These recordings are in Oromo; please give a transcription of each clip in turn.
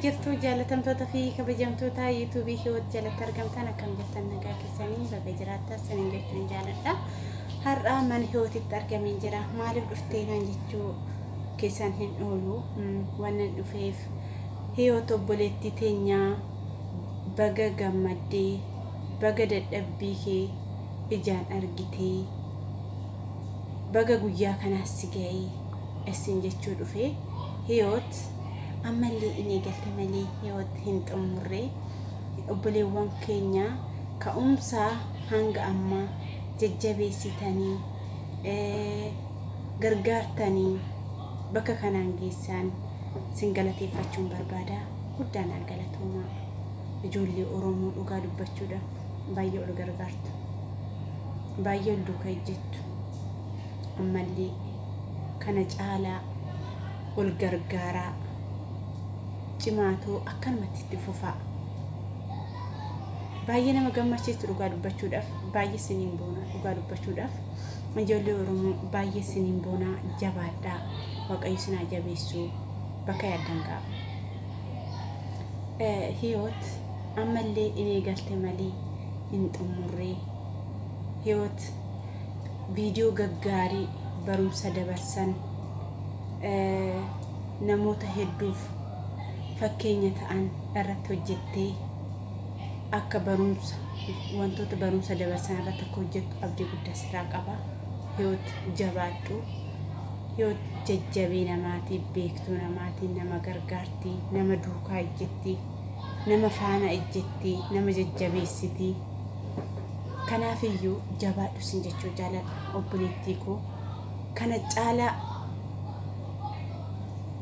jirtu jaalatamtoota fi kabajamtoota YouTube hiwot jalatti argamtan akkam jirtan nagaa keessanii baga jiraattan sanin jechuun jaaladha. Har'a mana hiwotitti argamee jira. Maaliif dhuftee naan jechuu keessan hin oolu. Wannan dhufeef hiwot obboleettii teenyaa baga gammaddee baga dadhabbii kee ijaan argitee baga guyyaa kanaas si ga'ee isin jechuu dhufee hiwot ammallee inni galte malee hiwot hin xumurree obboleewwan keenya ka'umsa hanga amma jajjabeessitanii gargaartanii bakka kanaan geessan sin galateeffachuun barbaada. Guddaan galatoomaa. Ijoollee Oromoo dhugaa dubbachuudhaaf baay'ee ol gargaartu, baay'ee ol duukaa ejjettu. Ammallee kana caalaa ol gargaaraa cimaatoo akkanumatti itti fufaa. Baay'ee nama gammachiisu dhugaa dubbachuudhaaf, baay'ee siniin boona dhugaa dubbachuudhaaf. Ijoollee Oromoo baay'ee siniin boona, jabaadhaa. Waaqayyo sinaa jabeessu bakka yaaddan ga'a. Hiwot ammallee inni galte malee hin xumurree. Hiwot viidiyoo gaggaarii barumsa dabarsan namoota hedduuf fakkeenya ta'an irratti hojjettee akka barumsa wantoota barumsa dabarsan irratti akka hojjettu abdii guddaa sirraa qaba. Hiwot jabaadhu. Hiwot jajjabee namaatiif beektuu namaatiin nama gargaartii, nama duukaa ejjetti, nama faana ejjetti, nama jajjabeessiti. Kanaafiyyuu jabaadhu sin jechuu jaaladha obboleettii koo.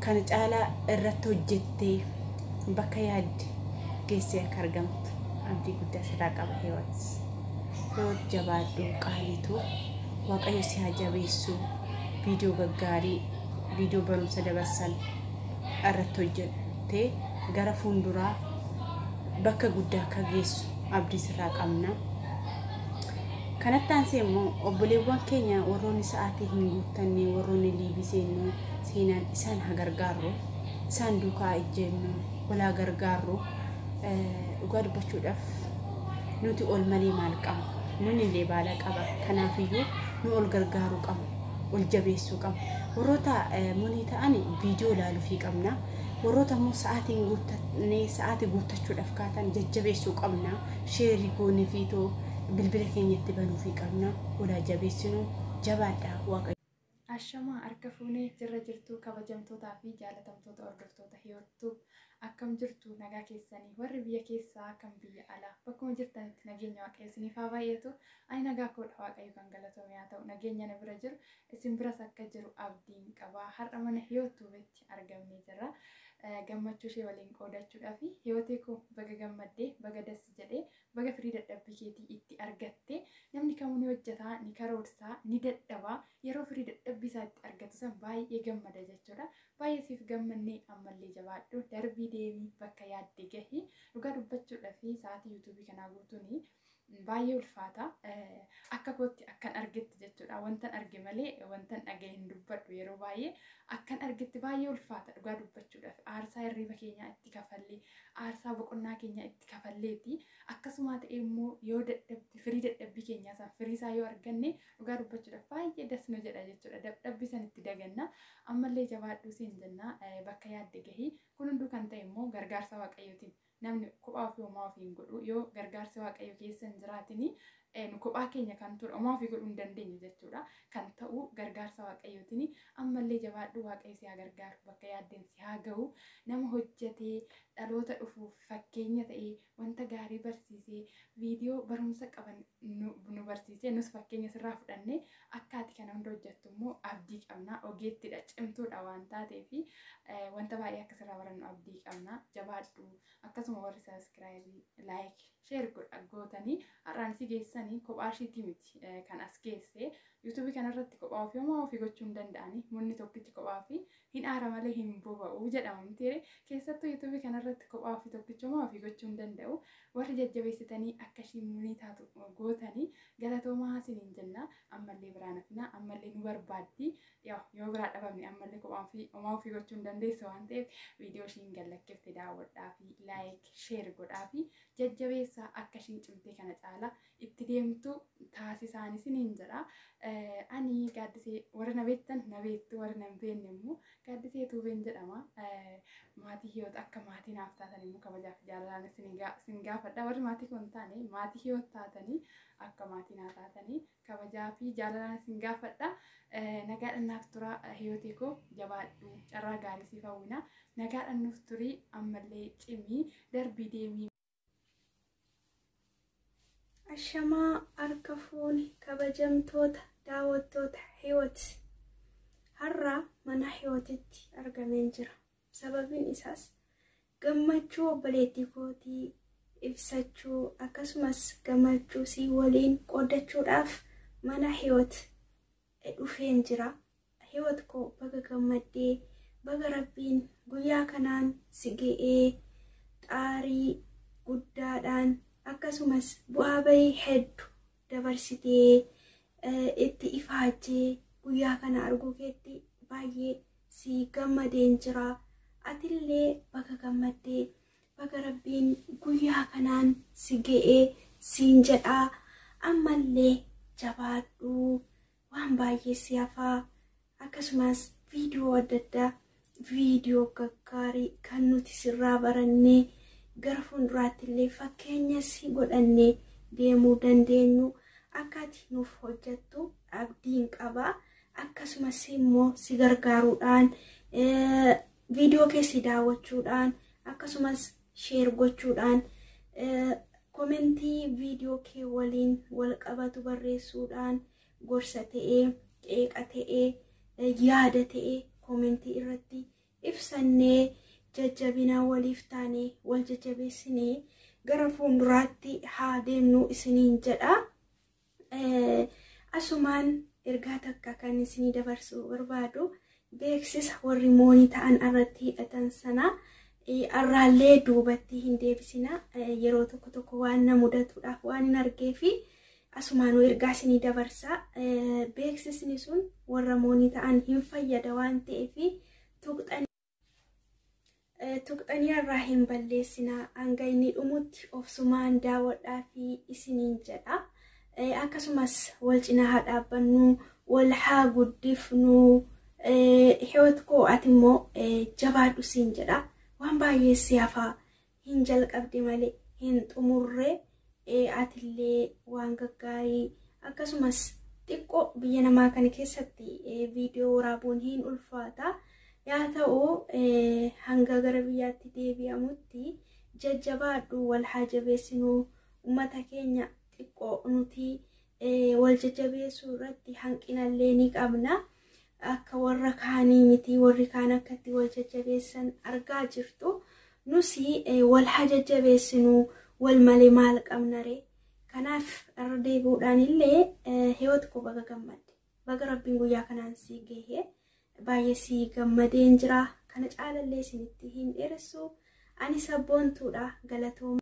Kana caalaa irratti hojjettee bakka yaadde geessee akka argamtu abdii guddaa sirraa qaba hiwot. Hiwot jabaadhu qaalitu. Waaqayyo si haa jabeessu. Viidiyoo gaggaarii, viidiyoo barumsa dabarsan irratti hojjettee gara fuulduraa bakka guddaa akka geessu abdii sirraa qabna. Kanatti aansee immoo obboleewwan keenya warroonni sa'aatii hin guuttanne, warroonni liibii seenan isaan haa gargaarru, isaan duukaa ejjennu, walaa gargaarru. Dhugaa dubbachuudhaaf nuti ol malee maal qabna? Nuni illee baala qaba. Kanaafiyyuu nu ol gargaaruu qabna, ol jabeessuu qabna. Warroota munii ta'an viidiyoo ilaaluufii qabna. Warroota immoo sa'aatii guuttachuudhaaf kaatan jajjabeessuu qabna. Sheerii goonee fiitoo bilbila keenyatti banuufii qabna. Walaa jabeessinu. Jabaadhaa Waaqayyo. Ashamaa harka fuunee jirra jirtu kabajamtootaa fi jaalatamtoota hordoftoota hiwottuu akkam jirtu nagaa keessanii warri biyya keessaa akkam biyya alaa bakkuma jirtanitti nageenya Waaqayyo isiniif haa baay'atu. Ani nagaa koodha Waaqayyo kan galatoomu haa ta'u. Nageenya na bira jiru isin biras akka jiru abdiin qaba. Har'a mana hiwottuutti argamnee jirra. Gammachuu ishee waliin qoodachuudhaa fi hiwotee koo baga gammaddee baga dassi jedhee baga firii dadhabbii keetii itti argattee namni kamuu ni hojjetaa ni karoorsaa ni dadhabaa yeroo firii dadhabbii isaa itti argatu san baay'ee gammada jechuudha. Baay'ee siif gammannee ammallee jabaadhu darbii deemii bakka yaadde gahi. Dhugaa dubbachuudhaa fi sa'aatii yuutuubii kanaa guutuun baay'ee ulfaata. Akka kootti akkan argetti jechuudha. Wantan arge malee wantan dhagaye hin dubbadhu. Yeroo baay'ee akkan argetti baay'ee ulfaata dhugaa dubbachuudhaaf. Aarsaa hirriba keenya itti kafallee, aarsaa boqonnaa keenya itti kafalleeti. Akkasuma ta'e immoo yoo firii dadhabbii keenyaa san firii isaa yoo arganne dhugaa dubbachuudhaaf baay'ee das nu jedha jechuudha. Dadhabbii san itti daganna. Ammallee jabaadhuu siin jenna bakka yaadde gahi. Kun hunduu kan ta'e immoo gargaarsa Waaqayyootiin. Namni kophaa ofii homaa ofii hin godhu yoo gargaarsi Waaqayyo keessa hin jiraatini kophaa keenya kan ture homaa ofii godhuu hin dandeenyu jechuudha. Kan ta'u gargaarsa Waaqayyootiin ammallee jabaadhu Waaqayyo si haa gargaaru bakka yaaddeen si haa gahu. Nama hojjetee dhaloota dhufuuf fakkeenya ta'ee wanta gaarii barsiisee viidiyoo barumsa qaban nu barsiisee nus fakkeenya sirraa fudhannee akka ati kana hunda hojjettu immoo abdii qabna. Ogeettiidha, cimtuudha waan taateef wanta baay'ee akkasirraa barannu abdii qabna. Jabaadhu akkasuma warri subscribe like share gootanii har'aan si geessanii kophaa ishiitii miti kan as geesse YouTube kanarratti kophaa ofii homaa ofii gochuu hin danda'ani. Munni tokkichi kophaa ofii hin aara malee hin boba'u jedhama miti. Keessattuu YouTube kanarratti kophaa ofii tokkichi homaa ofii gochuu hin danda'u. Warri jajjabeessitanii akka isheen munii taatu gootanii galatoomaa isiniin jenna. Ammallee biraan hafina ammallee nu barbaaddi. Yoo biraa dhabamne ammallee kophaa ofii homaa ofii gochuu hin dandeessu waan ta'eef viidiyoo ishiin gallakkifte daawwadhaa fi like share godhaa fi jajjabeessaa akka isheen cimtee kana caala itti deemtu taasisaan isiniin jedha. Ani gaaddisee warra na beektan na beektu warra na hin beekne immoo gaaddisee tuubeen jedhama. Maatii hiyoota akka maatii naaf taatan immoo kabajaaf jaalalaan isin gaafadha. Warri maatii kun taane maatii hiyoota taatanii akka maatii naa taatanii kabajaa fi jaalalaan isin gaafadha. Nagaadhaan naaf tura hiyootii koo jabaadhu carraa gaarii siif hawwina. Nagaadhaan nuuf turii ammallee cimii darbii deemii. Ashamaa harka fuuni kabajamtoota daawwattoota hiyoot har'a mana hiyootitti argameen jira. Sababiin isaas gammachuu obboleettii kootii ibsachuu akkasumas gammachuu si waliin qoodachuudhaaf mana hiyoot dhufeen jira. Hiyoot koo baga gammaddee baga rabbiin guyyaa kanaan si ga'ee xaarii guddaadhaan akkasumas bu'aa bahii hedduu dabarsitee itti ifaajjee guyyaa kana arguu keetti baay'ee si gammadeen jira. Atillee baga gammaddee baga rabbiin guyyaa kanaan si ga'ee siin jedhaa. Ammallee jabaadhu waan baay'ee si hafaa akkasumas viidiyoo adda addaa viidiyoo gaggaarii kan nuti sirraa barannee gara fuulduraatti illee fakkeenya si godhannee deemuu dandeenyu akka ati nuuf hojjettu abdiin qaba. Akkasumas immoo si gargaaruudhaan viidiyoo keessi daawwachuudhaan akkasumas sheer gochuudhaan komentii viidiyoo kee waliin wal qabatu barreessuudhaan gorsa ta'ee qeeqa ta'ee yaada ta'ee komentii irratti ibsannee jajjabina waliif taanee wal jajjabeessinee gara fuulduraatti haa deemnu isiniin jedha. Asumaan ergaa takka kan isinii dabarsuu barbaadu beeksisa warri moonii ta'an irratti hidhatan sana arraallee duubatti hin deebisina. Yeroo tokko tokko waan na mudatuudhaaf waan hin argee fi asumaanuu ergaa isinii dabarsa. Beeksisni sun warra moonii ta'an hin fayyada waan ta'eef tuqxanii irraa hin balleessina. Hanga inni dhumutti obsumaan daawwadhaa fi isiniin jedha. Akkasumas wal cinaa haa dhaabbannu wal haa guddifnu. Hiyoot koo ati immoo jabaadhu siin jedha. Waan baay'ee si hafaa hin jalqabde malee hin xumurre. Atillee waan gaggaarii akkasumas xiqqoo biyya namaa kana keessatti viidiyoo waraabuun hin ulfaata. Yaa ta'u hanga gara biyyaatti deebi'amutti jajjabaadhu wal haa jabeessinu. Uummata keenya xiqqoo nuti wal jajjabeessuu irratti hanqinallee ni qabna. Akka warra kaanii miti warri kaan akkatti wal jajjabeessan argaa jirtu. Nusi wal haa jajjabeessinu wal malee maal qabna ree. Kanaaf irra deebi'uudhaan illee hiyoot koo baga gammadde. Baga rabbiin guyyaa kanaan si gahee baay'ee si gammadeen jira. Kana caalallee isinitti hin dheeressu. Ani sabboontuudha galatooma.